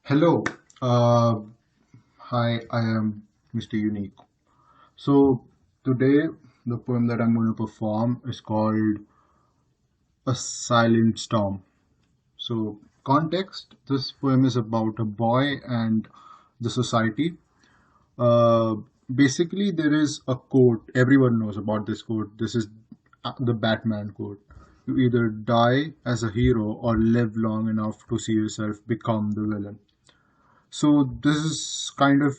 Hello. Uh, Hi, I am Mr. Unique. So, today the poem that I'm going to perform is called A Silent Storm. So, context, this poem is about a boy and the society. Uh, Basically, there is a quote, everyone knows about this quote. This is the Batman quote. You either die as a hero or live long enough to see yourself become the villain. So this kind of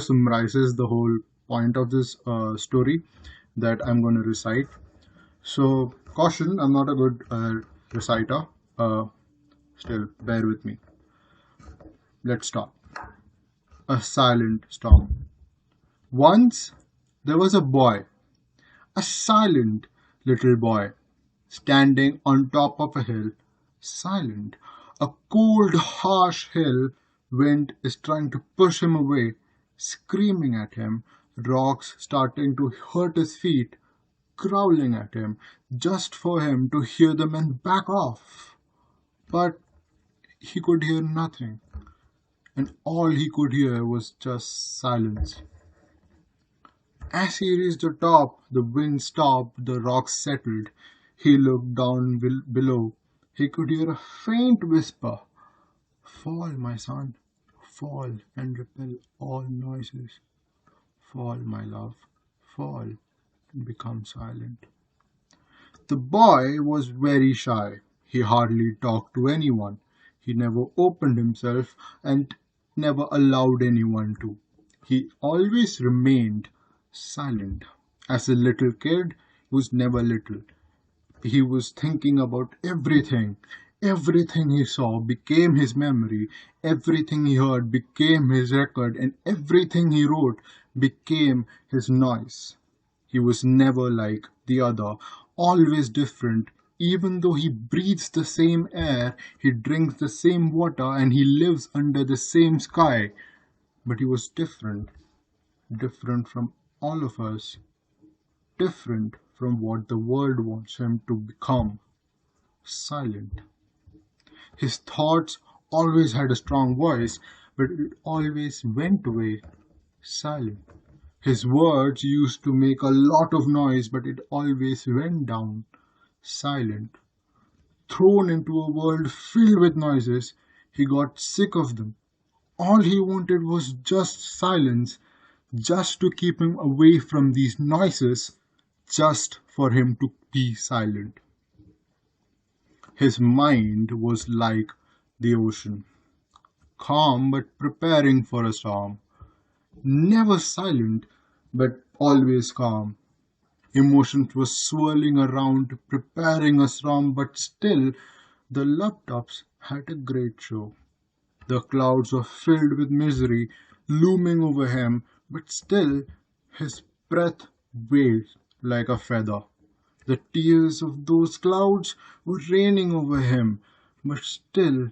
summarizes the whole point of this story that I'm going to recite. So caution, I'm not a good reciter. Uh, Still, bear with me. Let's start. A silent storm. Once there was a boy, a silent little boy, standing on top of a hill, silent. A cold, harsh hill wind is trying to push him away, screaming at him, rocks starting to hurt his feet, growling at him, just for him to hear them and back off. But he could hear nothing, and all he could hear was just silence. As he reached the top, the wind stopped, the rocks settled. He looked down below. He could hear a faint whisper. Fall, my son, fall and repel all noises. Fall, my love, fall and become silent. The boy was very shy. He hardly talked to anyone. He never opened himself and never allowed anyone to. He always remained silent. As a little kid, he was never little. He was thinking about everything. Everything he saw became his memory. Everything he heard became his record. And everything he wrote became his noise. He was never like the other, always different. Even though he breathes the same air, he drinks the same water, and he lives under the same sky. But he was different, different from all of us, different from what the world wants him to become. Silent. His thoughts always had a strong voice, but it always went away. Silent. His words used to make a lot of noise, but it always went down. Silent. Thrown into a world filled with noises, he got sick of them. All he wanted was just silence, just to keep him away from these noises, just for him to be silent. His mind was like the ocean, calm but preparing for a storm, never silent but always calm. Emotions were swirling around, preparing a storm, but still the laptops had a great show. The clouds were filled with misery, looming over him, but still his breath waved like a feather. The tears of those clouds were raining over him, but still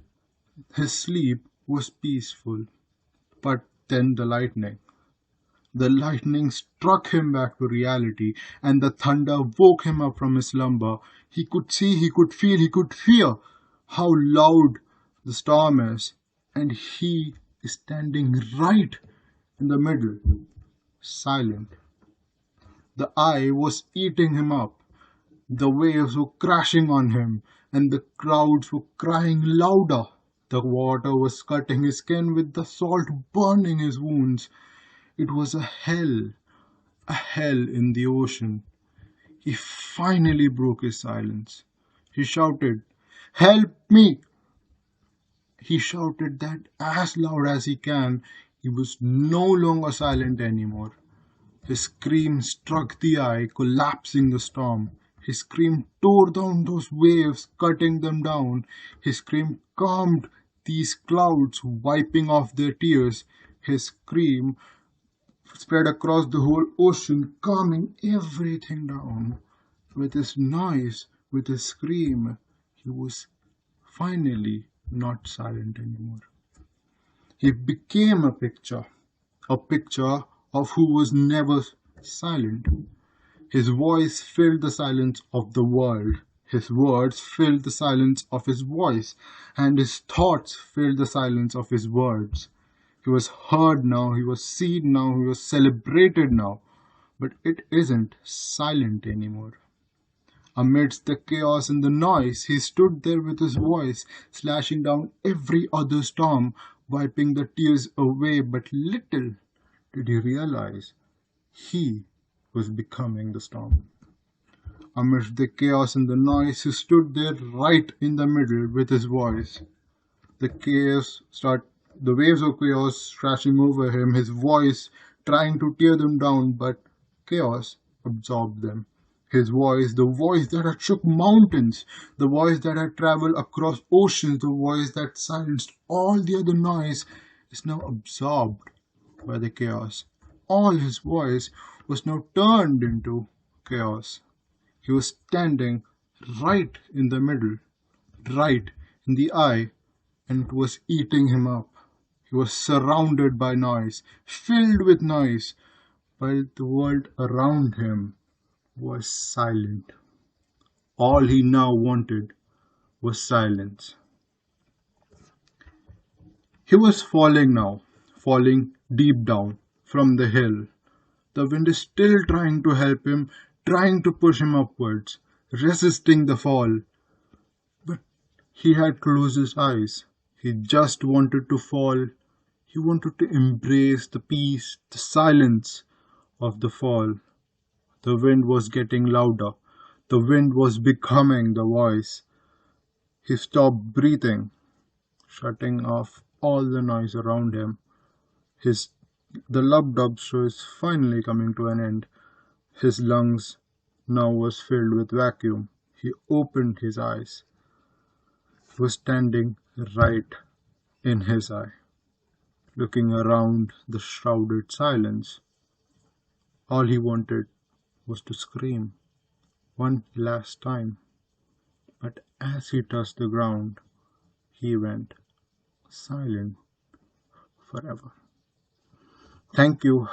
his sleep was peaceful. But then the lightning struck him back to reality, and the thunder woke him up from his slumber. He could see, he could feel, he could hear how loud the storm is, and he is standing right in the middle, silent. The eye was eating him up. The waves were crashing on him, and the crowds were crying louder. The water was cutting his skin with the salt burning his wounds. It was a hell in the ocean. He finally broke his silence. He shouted, "Help me!" He shouted that as loud as he can. He was no longer silent anymore. His scream struck the eye, collapsing the storm. His scream tore down those waves, cutting them down. His scream calmed these clouds, wiping off their tears. His scream spread across the whole ocean, calming everything down. With his noise, with his scream, he was finally not silent anymore. He became a picture of who was never silent. His voice filled the silence of the world. His words filled the silence of his voice, and his thoughts filled the silence of his words. He was heard now, he was seen now, he was celebrated now, but it isn't silent anymore. Amidst the chaos and the noise, he stood there with his voice, slashing down every other storm, wiping the tears away. But little did he realize he was becoming the storm. Amidst the chaos and the noise, he stood there right in the middle with his voice. The chaos start the waves of chaos crashing over him, his voice trying to tear them down, but chaos absorbed them. His voice, the voice that had shook mountains, the voice that had traveled across oceans, the voice that silenced all the other noise, is now absorbed by the chaos. All his voice was now turned into chaos. He was standing right in the middle, right in the eye, and it was eating him up. He was surrounded by noise, filled with noise, while the world around him was silent. All he now wanted was silence. He was falling now, falling deep down from the hill. The wind is still trying to help him, trying to push him upwards, resisting the fall. But he had closed his eyes. He just wanted to fall. He wanted to embrace the peace, the silence of the fall. The wind was getting louder. The wind was becoming the voice. He stopped breathing, shutting off all the noise around him. His the lub-dub show is finally coming to an end. His lungs now was filled with vacuum. He opened his eyes. He was standing right in his eye, looking around the shrouded silence. All he wanted was to scream one last time, but as he touched the ground, he went silent forever. Thank you.